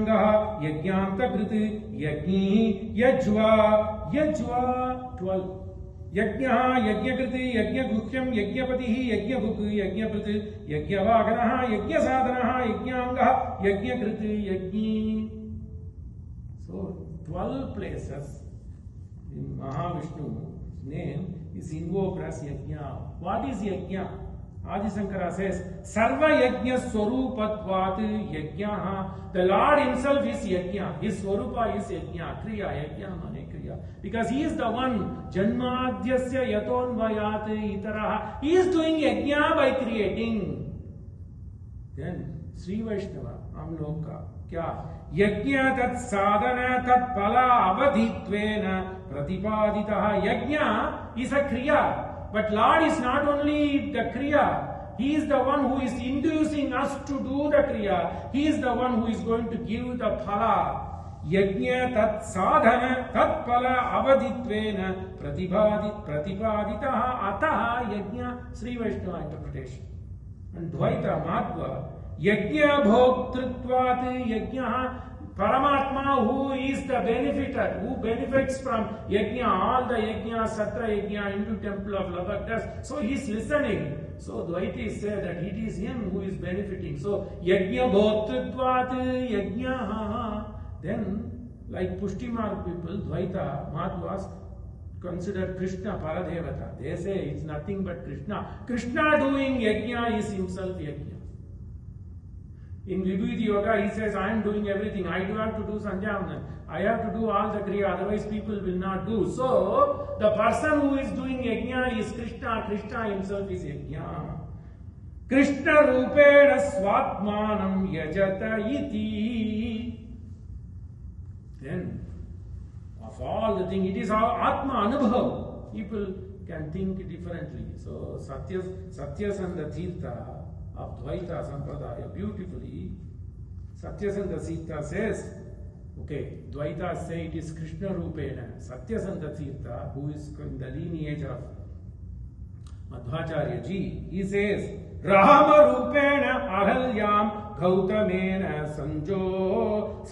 Yajnanga, Yajnanta Kriti, Yajni, Yajva, Yajva, 12. Yagnya, Yagyakriti, Yagyaguhyam, Yagyapatihi, Yagyabhuku, Yagyapriti, Yagyavaganaha, Yagyasadhanaha, Yagnyangaha, Yagyakriti, Yagni. So, 12 places in Mahavishnu's name is invoked as Yagnya. What is Yagnya? Adi Shakara says, Sarva Yagnya Swarupatvat Yagnya. The Lord himself is Yagnya. His Swarupa is Yagnya. Kriya, Yagnya mane Kriya. Because he is the one, Janmadhyasya Yatonvayat Itaraha. He is doing Yagnya by creating. Then, Sri Vaishnava, Amloka, Kya? Yagnya tat sadhana tat pala avadhitvena pratipaditaha. Yagnya is a Kriya. But Lord is not only the Kriya, He is the one who is inducing us to do the Kriya. He is the one who is going to give the Phala. Yagnya tat sadhana tat phala avaditvena pratipaditaha ataha yagnya. Sri Vaishnava interpretation. And Dvaita Madhva, Yagnya bhoktritvat yagnya. Paramatma, who is the benefiter, who benefits from Yagnya, all the Yagnya, Satra Yagnya into Temple of Lubbock does. So he is listening. So Dvaitis say that it is him who is benefiting. So Yagnya bhoktritvat Yagnya. Then, like Pushtimarg people, Dvaita, Madhvas consider Krishna Paradevata. They say it's nothing but Krishna. Krishna doing Yagnya is himself Yagnya. In Vibhuti Yoga, he says, I am doing everything. I do have to do Sandhyavandan. I have to do all the Kriya, otherwise people will not do. So, the person who is doing Yagnya is Krishna. Krishna himself is Yagnya. Krishna Rupena Swatmanam Yajata Iti. Then, of all the things, it is our Atma Anubhav. People can think differently. So, Satyasandha Theerthar of Dvaita Sampradaya beautifully, Satyasandha Theerthar says, okay, Dvaita say it is Krishna Rupena. Satyasandha Theerthar, who is in the lineage of Madhvacharya ji, he says, Rama Rupena Ahalyam Gautamena Sanyo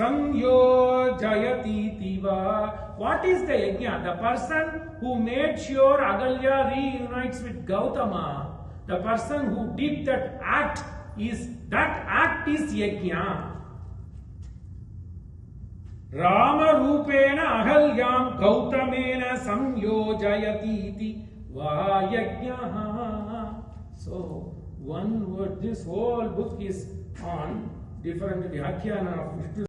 Jayati Tiva. What is the Yagnya? The person who made sure Ahalya reunites with Gautama. The person who did that act is Yagnya. Rama Rupena Ahalyam Gautamena Samyojayati iti va Yagnya. So, one word, this whole book is on different Vyakhyanas of Vishnu